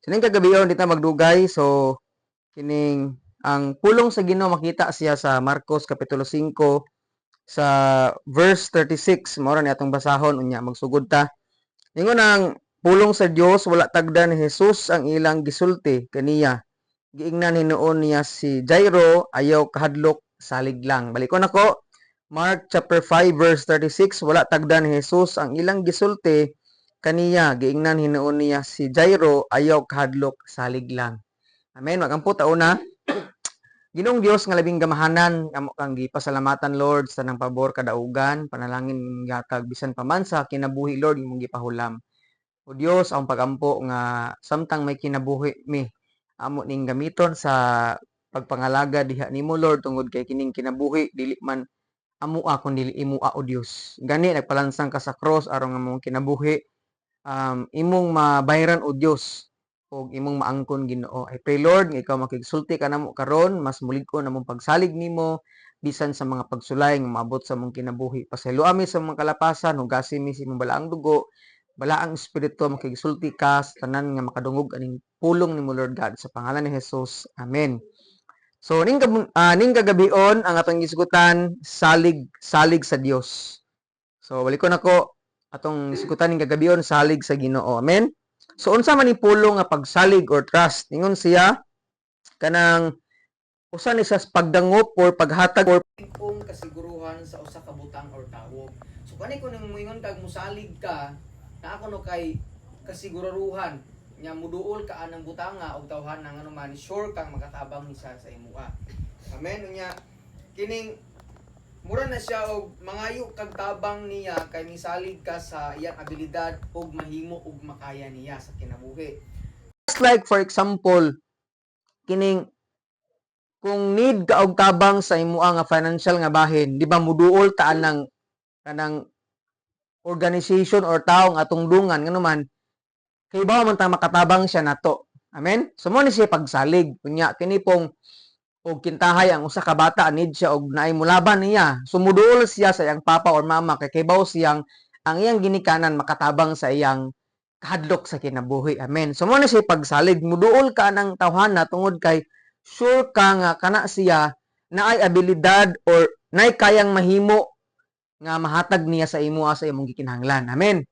Sining kagabion dita magdugay. So kining ang pulong sa Ginoo makita siya sa Marcos kapitulo 5 sa verse 36. Mao ra ni atong basahon unya magsugod ta. Ingon ang pulong sa Dios wala tagdan ni Jesus ang ilang gisulti kaniya. Giingnan hinuon niya si Jairo ayaw kahadlok salig lang. Balikon ako. Mark chapter 5 verse 36, wala tagdan ni Jesus ang ilang gisulti kaniya. Giingnan hinuon niya si Jairo ayaw kahadlok salig lang. Amen. Magampo tauna. Ginong Dios nga labing gamahanan amo kang gipasalamatan Lord sa nang pabor kadaugan, panalangin nga kag bisan pa man sa kinabuhi Lord imong gipahulam. O Dios ang pagampo nga samtang may kinabuhi mi amo ning gamiton sa pagpangalaga diha nimo Lord tungod kay kining kinabuhi dili man amua kun dili imua o Dios. Gani nagpalansang ka sa cross aron nga mong kinabuhi imong mabayran o Dios o imong maangkon Ginoo. I pray Lord nga ikaw makigsulti ka namo karon mas mulig-on among pagsalig nimo bisan sa mga pagsulay nga maabot sa mong kinabuhi. Pasayloa mi sa mga kalapasan, hugasin mi sa imong balaang dugo, balaang espiritu makigsulti ka sa tanan nga makadungog aning pulong nimo Lord God sa pangalan ni Jesus. Amen. So ning kagabion ang atong gisgutan salig sa Dios. So balikon ako atong isgutan ning kagabion salig sa Ginoo. Amen. So unsa man ni pulong nga pagsalig or trust? Ingon siya kanang usa ni sa pagdangop or paghatag or Kung kasiguruhan sa usa ka butang or tawo. So kani kun moingon kag musalig ka na ako no kay kasiguruhan nya muduol ka anang butanga og tawhan nang ano man sure kang makatabang ni sa imuha. Amen unya kining mura na siya og mangayo kag tabang niya kay misalig ka sa iyang abilidad og mahimo og makaya niya sa kinabuhi. just like for example kining kung need ka og tabang sa imuha nga financial nga bahin, di ba muduol ta anang kanang organization or taong atong dungan ngano man kay bawo man ta makatabang siya nato. Amen. So mo ni siya pagsalig kunya kini pong og kintahay ang usa ka bata need siya og naay mulaban niya. Sumudol siya sa iyang papa or mama kay kaybaw siyang ang iyang ginikanan makatabang sa iyang kahadlok sa kinabuhi. Amen. So mo na siya pagsalig, muduol ka ng tawhana tungod kay sure ka nga kana siya naay abilidad or naay kayang mahimo nga mahatag niya sa imo sa imong gikinahanglan. Amen.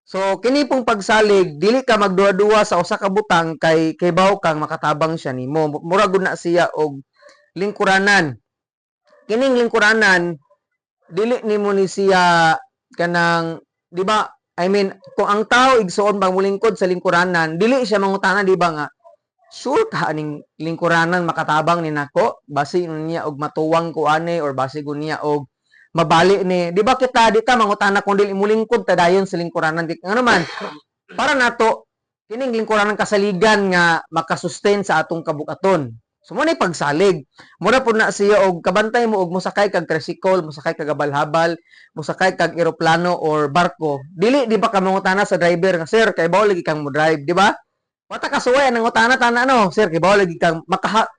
So kini pong pagsalig dili ka magduwa-duwa sa usa ka butang kay kaybaw kang makatabang siya nimo. Mura gud na siya og lingkuranan. Kining lingkuranan dili nimo ni siya kanang di ba? I mean, kung ang tao igsuon bang mulingkod sa lingkuranan, dili siya mangutana di ba nga sure ka aning lingkuranan makatabang ni nako basi niya og matuwang ko ani or basi ko niya og mabali ni di ba kita di ta mangutana kung dili mulingkod ta dayon sa lingkuranan di nga naman para nato kining lingkuranan kasaligan nga makasustain sa atong kabukaton. So mo na pagsalig. Mura po na siya og kabantay mo og mosakay kag tricycle, mosakay kag habal-habal, mosakay kag eroplano or barko. Dili di ba ka mangutana sa driver nga sir kay bawo lagi kang mo drive, di ba? Wata kasuway nang utana tana no, sir kay bawo lagi kang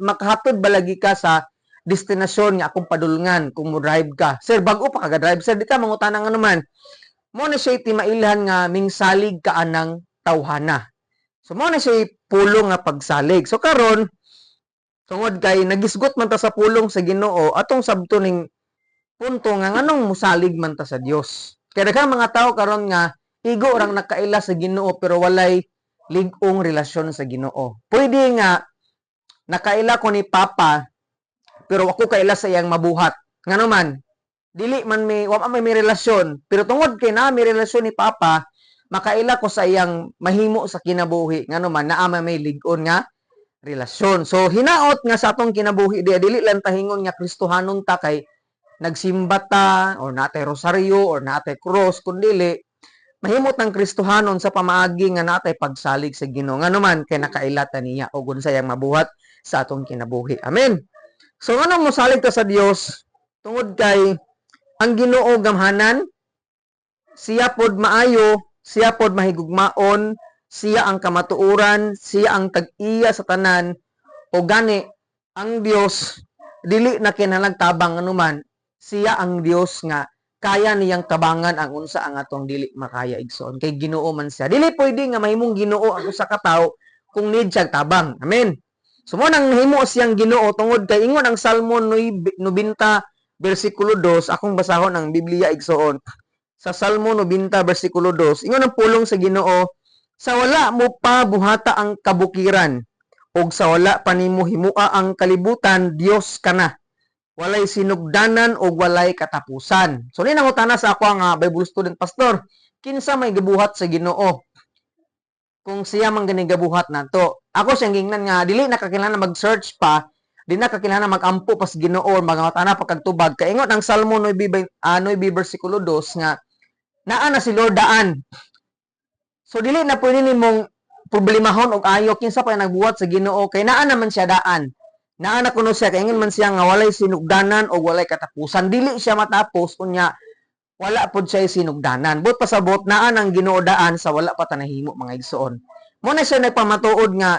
makahatod ba lagi ka sa destinasyon nga akong padulngan kung mo drive ka. Sir bago pa ka drive sir di ka mangutana nga naman. Mo na siya mailhan nga mingsalig ka anang tawhana. So mo na siya pulong nga pagsalig. So karon tungod kay nagisgot man ta sa pulong sa Ginoo atong sabto ning punto nga nganong musalig man ta sa Dios. Kay daghang mga tawo karon nga igo rang nakaila sa Ginoo pero walay lig-ong relasyon sa Ginoo. Pwede nga nakaila ko ni Papa pero ako kaila sa iyang mabuhat. Ngano man dili man wa man may relasyon pero tungod kay na may relasyon ni Papa makaila ko sa iyang mahimo sa kinabuhi ngano man naa may lig-on nga relasyon. So hinaot nga sa atong kinabuhi dili lang tahingon nga Kristohanon ta kay nagsimba ta or natay rosaryo or natay cross kundi mahimot ang Kristohanon sa pamaagi nga natay pagsalig sa Ginoo ngano man kay nakailata niya og unsa yang mabuhat sa atong kinabuhi. Amen. So ngano mosalig ta sa Dios tungod kay ang Ginoo gamhanan siya pod maayo, siya pod mahigugmaon, siya ang kamatuoran, siya ang tag-iya sa tanan, o gani, ang Dios dili na kinahanglan tabang anuman, siya ang Dios nga kaya niyang tabangan ang unsa ang atong dili makaya igsoon kay Ginoo man siya. Dili pwede nga mahimong Ginoo ang usa ka tawo kung need siya tabang. Amen. So mo nang himo siyang Ginoo tungod kay ingon ang Salmo 90 bersikulo 2, akong basahon ang Biblia igsoon. Sa Salmo 90 bersikulo 2, ingon ang pulong sa Ginoo, sa wala mo pa buhata ang kabukiran, ug sa wala pa nimo himua ang kalibutan, Dios ka na. Walay sinugdanan o walay katapusan. So, ni nangutana sa ako nga Bible student pastor, kinsa may gabuhat sa Ginoo? Kung siya man gani gabuhat nato. Ako siyang gingnan nga, dili na kakilala mag-search pa, di na kakilala mag-ampo pas Ginoo or mga pagkagtubag. Kaingon ang Salmo 9 bersikulo 2 nga, naa na si Lord daan. So, dili na pwede nimong problemahon og ayo kinsa pa nagbuhat sa Ginoo kay naa naman siya daan. Naana kuno siya kay man siya nga walay sinugdanan o walay katapusan, dili siya matapos unya wala pod siya sinugdanan. But pasabot naa nang Ginoo daan sa wala pa tanahimo mga igsoon. Mo na siya nagpamatuod nga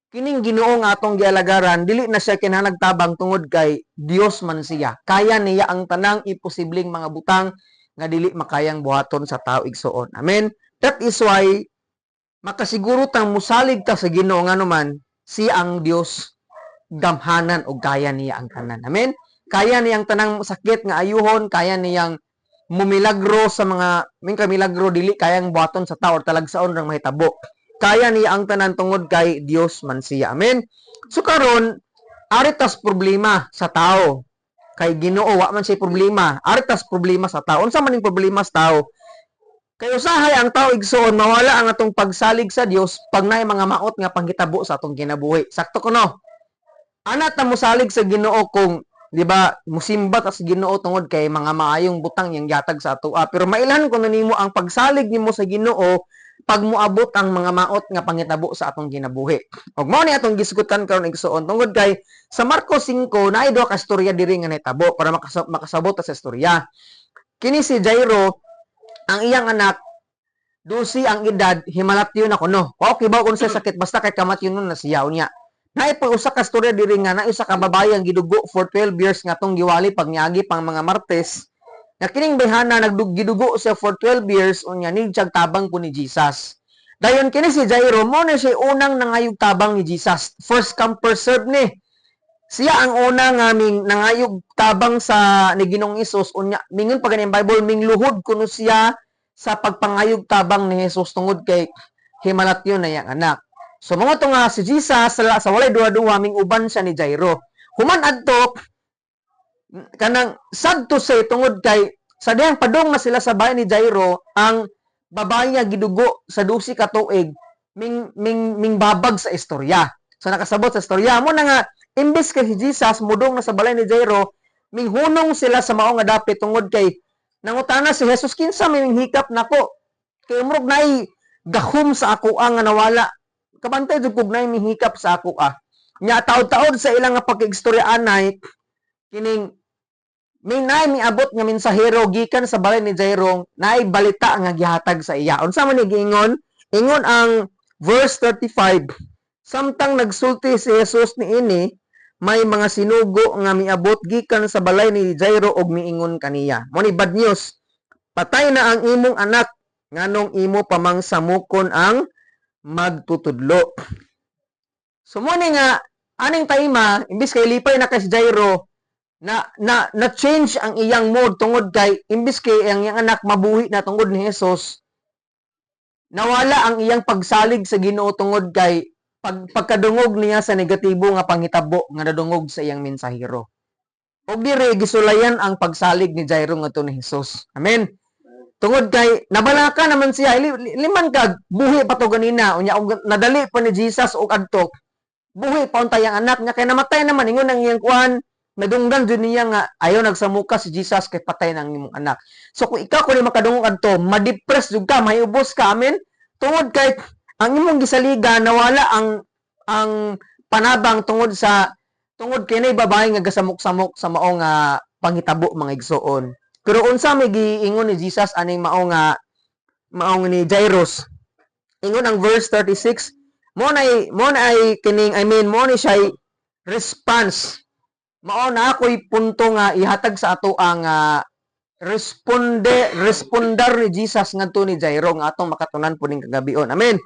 kining Ginoo nga atong gialagaran dili na siya kinahangtabang tungod kay Dios man siya. Kaya niya ang tanang imposibleng mga butang nga dili makayang buhaton sa tao igsoon. Amen. That is why makasiguro tang musalig ta sa Ginoo nga naman siya ang Dios gamhanan o kaya niya ang tanan. Amen? Kaya niyang tanang sakit nga ayuhon, kaya niyang mumilagro sa mga milagro dili kayang buhaton sa tao or talagsaon rang mahitabo. Kaya niya ang tanan tungod kay Dios man siya. Amen? So karon aritas problema sa tao. Kay Ginoo wa man siya problema. Aritas problema sa tao. Unsa man ning problema sa tao? Kay usahay ang tao igsoon mawala ang atong pagsalig sa Dios pag naay mga maot nga panghitabo sa atong kinabuhi. Sakto kuno. Ana ta mosalig sa Ginoo kung di ba musimba ta sa Ginoo tungod kay mga maayong butang yang yatag sa ato. Pero mailan kuno nimo ang pagsalig nimo sa Ginoo pag moabot ang mga maot nga panghitabo sa atong kinabuhi. Ug mao ni atong gisgutan karon igsoon tungod kay sa Marcos 5 naay duha ka istorya diri nga nahitabo para makasabot ta sa istorya. Kini si Jairo ang iyang anak 12 ang edad himalatyon na kuno. Okay ba kung sa sakit basta kay kamatyon na siya unya. Naay pa usa ka storya diri nga naay usa ka babaye ang gidugo for 12 years nga tong giwali pag niagi pang mga Martes. Na kining bayhana naggidugo siya for 12 years unya ni tabang po ni Jesus. Dayon kini si Jairo mo na siya unang nangayog tabang ni Jesus. First come first serve ni. Siya ang una nga nangayog tabang sa ni Ginoong Hesus unya mingon pa ganing Bible mingluhod kuno siya sa pagpangayog tabang ni Jesus tungod kay himalatyon na yang anak. So mga to nga si Jesus sa walay duha-duha ming uban siya ni Jairo. Human adto kanang sad to say tungod kay sa diyang padong na sila sa bahay ni Jairo ang babae nga gidugo sa 12 ka tuig ming babag sa istorya. So nakasabot sa istorya mo na nga imbes kay si Jesus mudong na sa balay ni Jairo ming hunong sila sa mao nga dapit tungod kay nangutana si Jesus kinsa may hikap nako kay umrog nay gahom sa ako nga nawala kabantay jud kog nay mihikap sa ako nya taod-taod sa ilang nga pagkigstorya anay kining may nay miabot nga mensahero gikan sa balay ni Jairo naay balita nga gihatag sa iya. Unsa man ni giingon? Ingon ang verse 35. Samtang nagsulti si Jesus niini, may mga sinugo nga miabot gikan sa balay ni Jairo og miingon kaniya. Mo ni bad news. Patay na ang imong anak nganong imo pamang samukon ang magtutudlo. So mo ni nga aning tayma imbis kay lipay na kay si Jairo na change ang iyang mood tungod kay imbis kay ang iyang anak mabuhi na tungod ni Jesus nawala ang iyang pagsalig sa Ginoo tungod kay pagkadungog niya sa negatibo nga panghitabo nga nadungog sa iyang mensahero. Og dire gisulayan ang pagsalig ni Jairo ngadto ni Jesus. Amen. Tungod kay nabalaka naman siya liman kag buhi pa to ganina unya og nadali pa ni Jesus og adto buhi pa untay ang anak niya kay namatay naman ingon ang iyang kuan nadunggan jud niya nga ayaw nagsamuka si Jesus kay patay nang imong anak. So kung ikaw kun makadungog adto ma-depress jud ka mahubos ka amen tungod kay ang imong gisaliga nawala ang panabang tungod kini babae nga gasamok-samok sa mao nga panghitabo mga igsoon. Pero unsa may giingon ni Jesus aning mao nga ni Jairus. Ingon ang verse 36, mo na kining mo ni siya response. Mao na ako'y punto nga ihatag sa ato ang respondar ni Jesus ngadto ni Jairo nga atong makatunan po ning kagabion. Amen.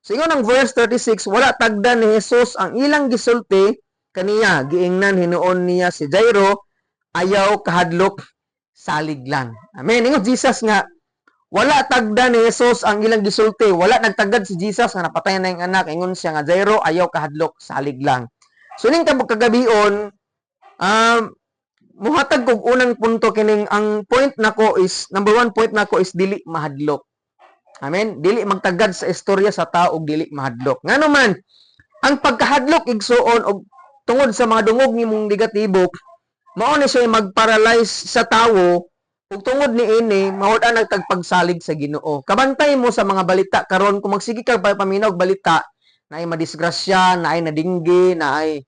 So ingon ang verse 36, wala tagda ni Jesus ang ilang gisulti kaniya, giingnan hinuon niya si Jairo, ayaw kahadlok, salig lang. Amen. Ingon Jesus nga, wala tagda ni Jesus ang ilang gisulti. Wala nagtagad si Jesus nga napatay na yung anak. Ingon siya nga, Jairo, ayaw kahadlok, salig lang. So ning kagabion, muhatag kog unang punto kining ang point nako is, number one point nako is dili mahadlok. Amen. Dili magtagad sa istorya sa tao og dili mahadlok. Ngano man, ang pagkahadlok igsuon og tungod sa mga dungog nimong negatibo, mao ni siya magparalyze sa tawo ug tungod ni ini mao ang nagtagpagsalig sa Ginoo. Kabantay mo sa mga balita karon kung magsige ka paminaw og balita na ay madisgrasya, na ay nadinggi, na ay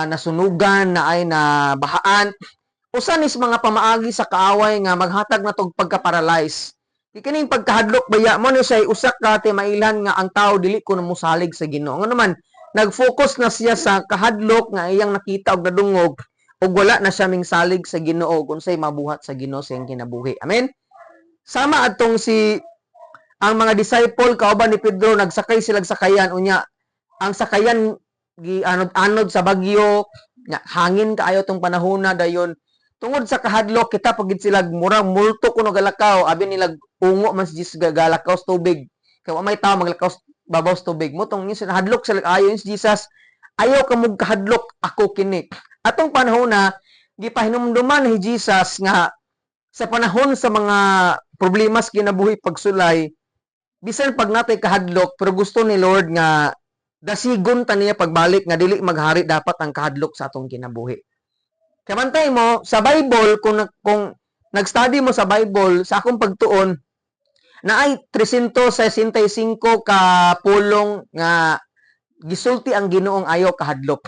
nasunugan, na ay nabahaan. Usa nis mga pamaagi sa kaaway nga maghatag na tog pagka-paralyze. Kining pagkahadlok baya mo ni siya usak ka ti mailan nga ang tao dili ko musalig sa Ginoo. Nga naman nag-focus na siya sa kahadlok nga iyang nakita og nadungog ug wala na siya ming salig sa Ginoo unsay mabuhat sa Ginoo sa iyang kinabuhi. Amen. Sama adtong ang mga disciple kauban ni Pedro nagsakay sila sakayan unya ang sakayan gianod-anod sa bagyo nya hangin kaayo tong panahon na dayon tungod sa kahadlok kita pagid sila murang multo kuno galakaw abi nila ungo man si Jesus galakaw sa tubig kay wa may tawo maglakaw babaw sa tubig mo tong hadlok sila ayo si Jesus ayaw ka mug kahadlok ako kini atong panahon na gipahinumduman ni Jesus nga sa panahon sa mga problema sa kinabuhi pagsulay bisan pag natay kahadlok pero gusto ni Lord nga dasigon ta niya pagbalik nga dili maghari dapat ang kahadlok sa atong kinabuhi. Kamantay mo sa Bible kung nag-study mo sa Bible sa akong pagtuon na ay 365 ka pulong nga gisulti ang Ginoong ayaw kahadlok.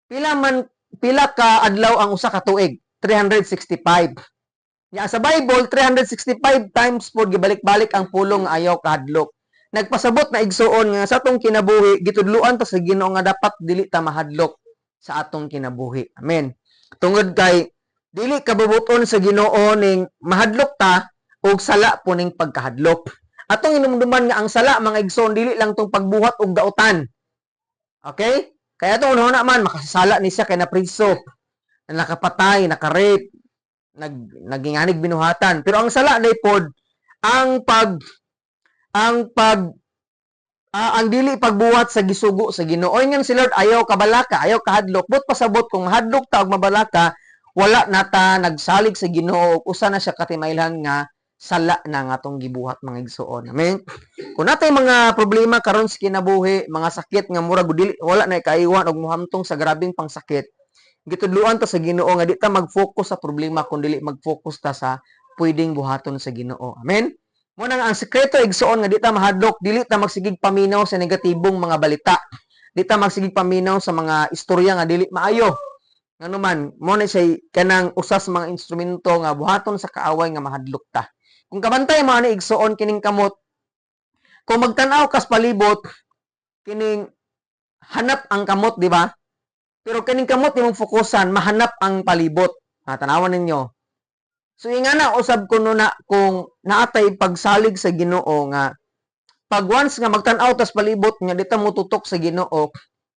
Pila ka adlaw ang usa ka tuig? 365. Ya sa Bible 365 times po gibalik-balik ang pulong nga ayaw kahadlok. Nagpasabot na igsuon nga sa atong kinabuhi gitudluan ta sa Ginoo nga dapat dili ta mahadlok sa atong kinabuhi. Amen. Tungod kay dili kabubuton sa Ginoo ning mahadlok ta og sala po ning pagkahadlok. Atong inumduman nga ang sala mga igsoon dili lang tong pagbuhat og dautan. Okay? Kaya atong una man makasala ni siya kay napriso, nakapatay, nakarape, naginganig binuhatan. Pero ang sala day pod ang dili pagbuhat sa gisugo sa Ginoo. Ingon si Lord ayaw kabalaka, ayaw kahadlok. But pasabot kung mahadlok ta og mabalaka, wala na ta nagsalig sa Ginoo. Usa na siya katimailhan nga sala na nga atong gibuhat mga igsuon. Amen. Kung natay mga problema karon sa kinabuhi, mga sakit nga murag dili wala na kaiwan og mohamtong sa grabing pangsakit. Gitudluan ta sa Ginoo nga di ta mag-focus sa problema kundi mag-focus ta sa pwedeng buhaton sa Ginoo. Amen. Muna nga ang sekreto igsuon nga di ta mahadlok, dili ta magsigig paminaw sa negatibong mga balita. Di ta magsigig paminaw sa mga istorya nga dili maayo. Ngano man, mo na siya kanang usas mga instrumento nga buhaton sa kaaway nga mahadlok ta. Kung kabantay mo ani igsuon kining kamot, kung magtan-aw kas palibot, kining hanap ang kamot, di ba? Pero kining kamot imong fokusan, mahanap ang palibot. Tanawan ninyo. So ingana usab kuno na kung naatay pagsalig sa Ginoo nga pag once nga magtan-aw tas palibot nga dita mo tutok sa Ginoo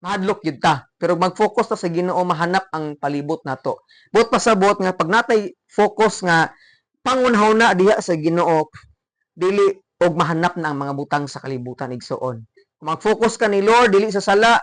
mahadlok gyud ta pero mag-focus ta sa Ginoo mahanap ang palibot nato. But pasabot nga pag natay focus nga pangunhaw na diha sa Ginoo dili og mahanap na ang mga butang sa kalibutan igsuon. Kung mag-focus ka ni Lord dili sa sala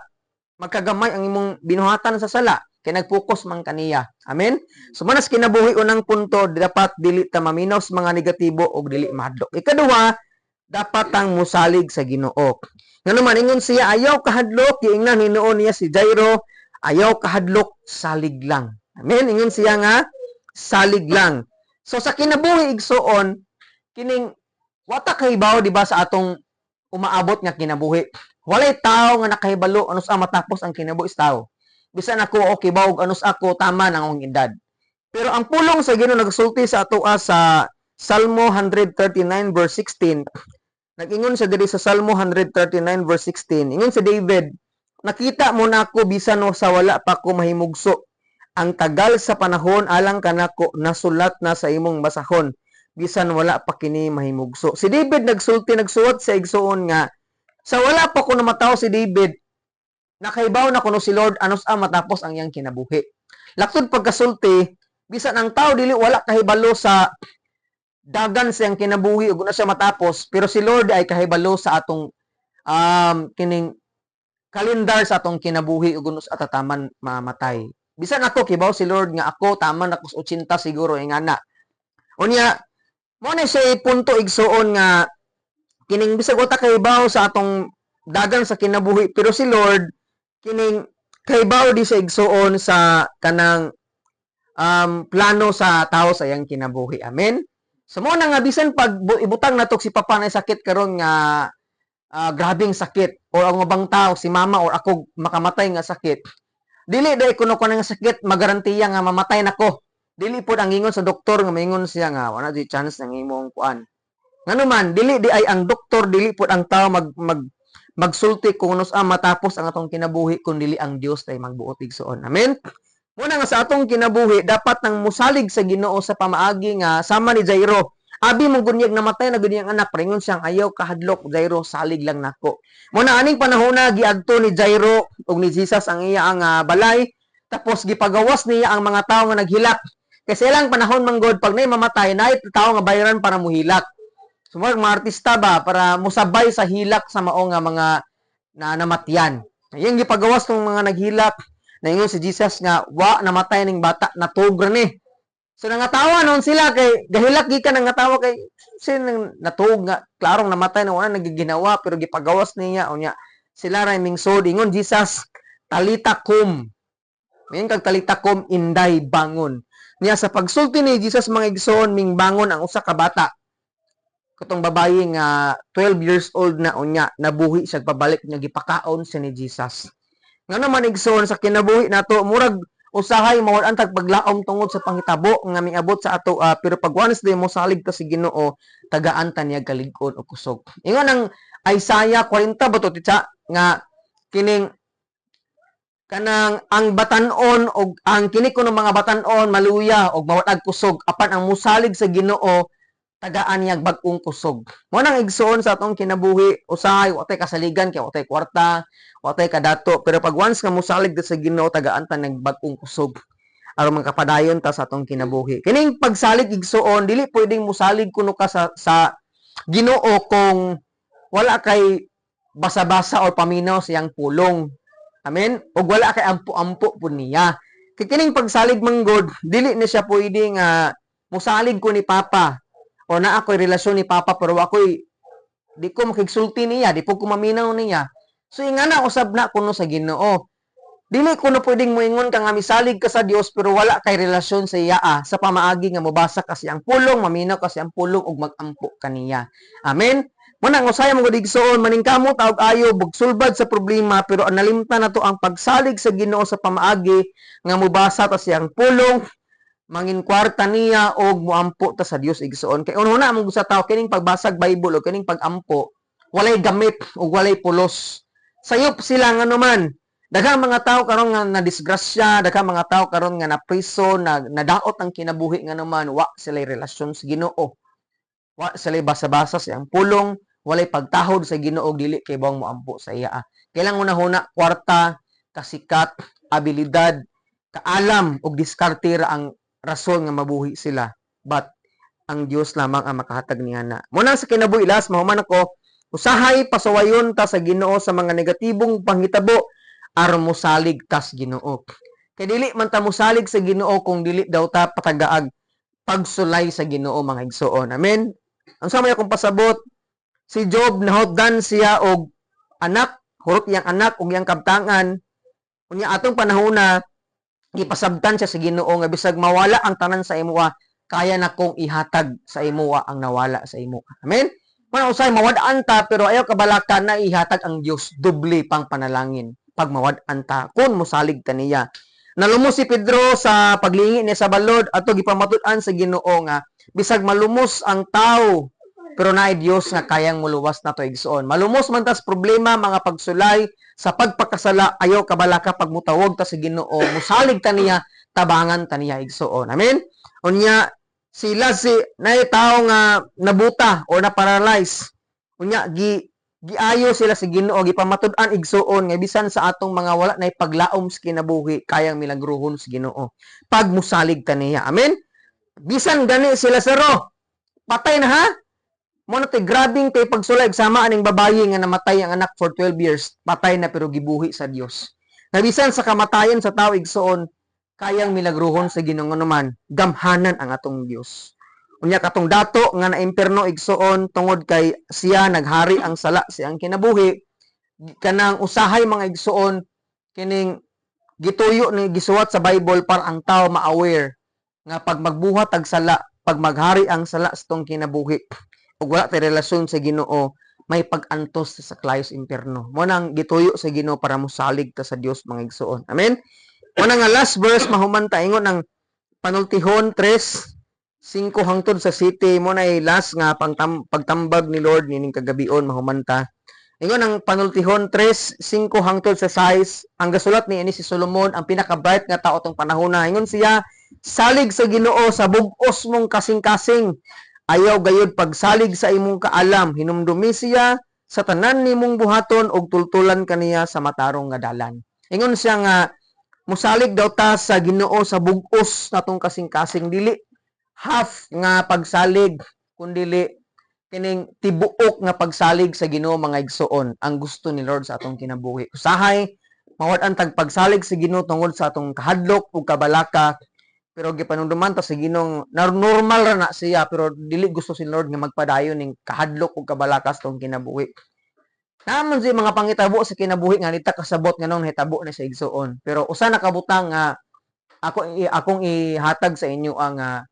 magkagamay ang imong binuhatan sa sala kay nag-focus man kaniya. Amen? So manas kinabuhi unang punto, dapat dili ta maminaw sa mga negatibo o dili mahadlok. Ikaduha, dapat tang musalig sa Ginoo. Ngano man ingon siya ayaw kahadlok, giingnan hinuon niya si Jairo, ayaw kahadlok, salig lang. Amen? Ingon siya nga salig lang. So sa kinabuhi igsuon, kining wata kahibaw di ba sa atong umaabot nga kinabuhi. Walay tao nga nakahibalo ano sa matapos ang kinabuhi sa tao. Bisan ako okay ba og anus ako tama nang akong edad. Pero ang pulong sa Ginoo nagsulti sa atoa sa Salmo 139 verse 16. Nag-ingon sa diri sa Salmo 139 verse 16. Ingon si David, nakita mo na ako bisan sa wala pa ko mahimugso. Ang tagal sa panahon alang kanako nasulat na sa imong basahon bisan wala pa kini mahimugso. Si David nagsulti nagsuwat sa igsuon nga Sa wala pa kuno mataw si David, nakaibaw na kuno si Lord anos matapos ang iyang kinabuhi. Laktod pagkasulti, bisan ang tao dili wala kahibalo sa dagan siyang kinabuhi ug una siya matapos, pero si Lord ay kahibalo sa atong kining kalendar sa atong kinabuhi ug unos atataman mamatay. Bisan ako kibaw si Lord nga ako taman ako sa 80 siguro ingana. Unya mo na siya punto igsuon nga kining bisag uta kahibaw sa atong dagan sa kinabuhi, pero si Lord kining kahibaw di sa igsuon sa kanang plano sa tao sa iyang kinabuhi. Amen. So mo na nga bisan pag ibutang natok si papa na sakit karon nga grabing sakit o ang ubang tao si mama or ako makamatay nga sakit, dili day kuno nga sakit magarantiya nga mamatay nako. Dili pod ang ingon sa doktor nga maingon siya nga wala di chance nang imong kuan. Nganuman dili di ay ang doktor, dili pod ang tao magsulti kung unos matapos ang atong kinabuhi kun dili ang Dios tay magbuot igsoon. Amen. Muna nga sa atong kinabuhi dapat nang musalig sa Ginoo sa pamaagi nga sama ni Jairo. Abi mo gunyag namatay na gunyang anak, paringon siyang ayaw kahadlok, Jairo, salig lang nako. Muna aning panahon na giadto ni Jairo ug ni Jesus ang iya ang balay, tapos gipagawas niya ang mga tao nga naghilak. Kasi ilang panahon manggod pag nay mamatay, nay tao nga bayaran para muhilak. So mga artista ba para musabay sa hilak sa mao nga mga namatyan. Yung gipagawas ng mga naghilak, naingon si Jesus nga wa namatay ning bata natug ni. So nangatawa noon sila kay gahilak gikan nangatawa kay sin natug nga klarong namatay na wala nagiginawa pero gipagawas niya unya sila ra mingsod ingon Jesus talita kum. Ngayon kag talita kum inday bangon. Niya sa pagsulti ni Jesus mga igsoon ming bangon ang usa ka bata. Katong babayi nga 12 years old na unya nabuhi siya pabalik niya gipakaon si ni Jesus. Nga naman igsoon sa kinabuhi nato murag usahay mawad antag paglaom tungod sa panghitabo nga miabot sa ato pero pag once day mo salig ta si Ginoo tagaan ta niya kalig-on o kusog. Ingon ang Isaiah 40 bato titsa nga kining kanang ang batan-on og ang kini kuno mga batan-on maluya og mawad kusog apan ang musalig sa Ginoo tagaan niya bag-ong kusog. Mo nang igsoon sa atong kinabuhi usahay wa tay kasaligan kay wa tay kwarta, wa tay kadato, pero pag once nga musalig sa Ginoo tagaan ta nag bag-ong kusog aron makapadayon ta sa atong kinabuhi. Kining pagsalig igsoon dili pwedeng musalig kuno ka sa Ginoo kung wala kay basa-basa o paminaw siyang pulong. Amen. Og wala kay ampo-ampo pud niya. Kay kining pagsalig manggod dili na siya pwedeng musalig ko ni Papa o na ako'y relasyon ni Papa pero ako'y di ko makigsulti niya, di po ko maminaw niya. So ingana usab na kuno sa Ginoo. Dili kuno pwedeng moingon ka nga misalig ka sa Dios pero wala kay relasyon sa iya sa pamaagi nga mobasa ka siyang pulong, maminaw ka siyang pulong ug magampo kaniya. Amen. Muna ang usaya mga digsoon maningkamot og ayo bugsulbad sa problema pero nalimtan nato ang pagsalig sa Ginoo sa pamaagi nga mobasa ta siyang pulong, mangin kwarta niya og muampo ta sa Dios igsoon. Kay una mo sa tao kining pagbasag Bible o kining pagampo, walay gamit o walay pulos. Sayop sila nga naman. Daghang mga tao karon nga na disgrasya, daghang mga tao karon nga na prison, nadaot ang kinabuhi nga naman wa sila relasyon sa Ginoo. Wa sila basa-basa sa iyang pulong, walay pagtahod sa Ginoo dili kay bawang muampo sa iya. Kailang una-huna kwarta, kasikat, abilidad, kaalam og diskarte ra ang rason nga mabuhi sila, but ang Dios lamang ang makahatag niya na. Muna sa kinabuhi last mahuman ako usahay pasawayon ta sa Ginoo sa mga negatibong panghitabo aron mosalig tas Ginoo. Kay dili man ta mosalig sa Ginoo kung dili daw ta patagaag pagsulay sa Ginoo mga igsoon. Amen. Ang samay akong pasabot si Job nahotdan siya og anak, hurot iyang anak og iyang kabtangan. Unya atong panahon na gipasabtan siya sa Ginoo nga bisag mawala ang tanan sa imuha kaya na kong ihatag sa imuha ang nawala sa imuha. Amen. Kung usay mawad-an ta pero ayaw kabalakan na ihatag ang Dios doble pang panalangin pag mawad-an ta kun mosalig ta niya. Nalumos si Pedro sa paglingi niya sa balod ato gipamatud-an sa Ginoo nga bisag malumos ang tao pero naay Dios nga kayang muluwas nato igsoon. Malumos man tas problema mga pagsulay sa pagpakasala ayaw kabalaka pag mutawag ta sa Ginoo musalig ta niya tabangan ta niya igsoon. Amen. Unya sila si nay tao nga nabuta o na paralyze. Unya giayo sila sa Ginoo, gipamatud-an igsuon nga bisan sa atong mga wala nay paglaom sa kinabuhi kayang milagruhon sa Ginoo pag musalig ta niya. Amen. Bisan gani sila sa ro, patay na ha. Mo na tay grabing tay pagsulay sama aning babayi nga namatay ang anak for 12 years, patay na pero gibuhi sa Dios. Nga bisan sa kamatayan sa tao igsuon kayang milagruhon sa Ginoo naman, gamhanan ang atong Dios. Unya katong dato nga na imperno igsuon tungod kay siya naghari ang sala siyang kinabuhi, kanang usahay mga igsuon kining gituyo ni gisuwat sa Bible para ang tao ma-aware nga pag magbuhat og sala, pag maghari ang sala sa tong kinabuhi ug wala tay relasyon sa Ginoo, may pag-antos sa klayos imperno. Mo nang gituyo sa Ginoo para mosalig ta sa Dios mga igsuon. Amen. Mo nga last verse mahuman ta ingon ang panultihon 3:5 hangtod sa city mo na last nga pagtambag ni Lord nining kagabion mahuman ta. Ingon ang panultihon 3:5 hangtod sa 6 ang gasulat ni si Solomon ang pinaka-bright nga tao tong panahon na. Ingon siya, salig sa Ginoo sa bug-os mong kasing-kasing. Ayaw gayud pagsalig sa imong kaalam, hinumdumi siya sa tanan nimong buhaton ug tultulan kaniya sa matarong nga dalan. Ingon siya nga musalig daw ta sa Ginoo sa bug-os natong kasing-kasing, dili half nga pagsalig kundi kining tibuok nga pagsalig sa Ginoo mga igsuon ang gusto ni Lord sa atong kinabuhi. Usahay mawad-an tag pagsalig sa Ginoo tungod sa atong kahadlok ug kabalaka, pero gipanumduman ta sa Ginoo normal ra na siya, pero dili gusto si Lord nga magpadayon ning kahadlok ug kabalakas tong kinabuhi. Naman si mga pangitabo sa kinabuhi nga nita kasabot nganong hitabo na sa igsuon. Pero usa na kabutang nga akong ihatag sa inyo ang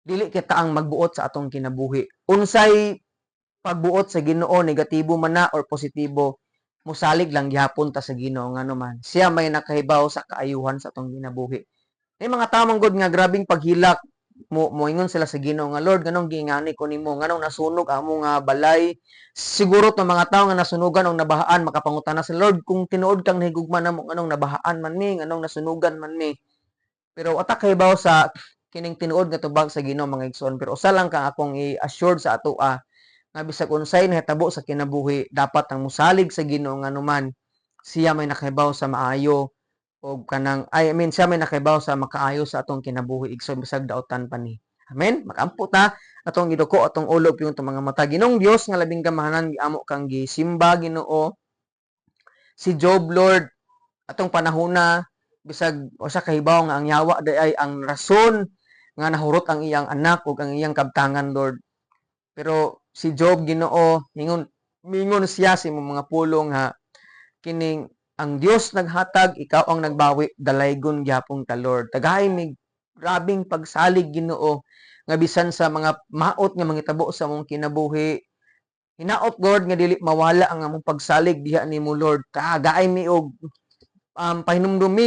dili kita ang magbuot sa atong kinabuhi. Unsay pagbuot sa Ginoo, negatibo man na or positibo, musalig lang gihapon ta sa Ginoo ngano man. Siya may nakahibaw sa kaayuhan sa atong kinabuhi. May mga tamang god nga grabing paghilak moingon sila sa Ginoo nga Lord nganong giingani ko nimo, nganong nasunog amo nga balay. Siguro to mga tawo nga nasunugan og nabahaan makapangutana sa Lord kung tinuod kang nahigugma namo nganong nabahaan man mi, nganong nasunugan man mi. Pero atak kahibaw sa kining tinuod nga tubag sa Ginoo mga igsoon. Pero usa lang kang akong i-assured sa atoa nga bisag unsay nahitabo sa kinabuhi dapat ang musalig sa Ginoo nganuman siya may nakahibaw sa maayo o kanang siya may nakahibaw sa makaayo sa atong kinabuhi igsoon bisag daotan pa ni. Amen. Makampo ta atong giduko atong ulo yung mga mata. Ginong Dios nga labing gamahanan giamo kang gisimba Ginoo. Si Job Lord atong panahona bisag usa kahibaw nga ang yawa ay ang rason nga nahurot ang iyang anak ug ang iyang kabtangan Lord. Pero si Job Ginoo mingon siya sa mga pulong nga kining ang Dios naghatag, ikaw ang nagbawi, dalaygon gyapon ta Lord. Tagay mig grabing pagsalig Ginoo nga bisan sa mga maot nga mangitabo sa among kinabuhi. Hinaot Lord nga dili mawala ang among pagsalig diha nimo Lord. Tagay mi og pahinumdumi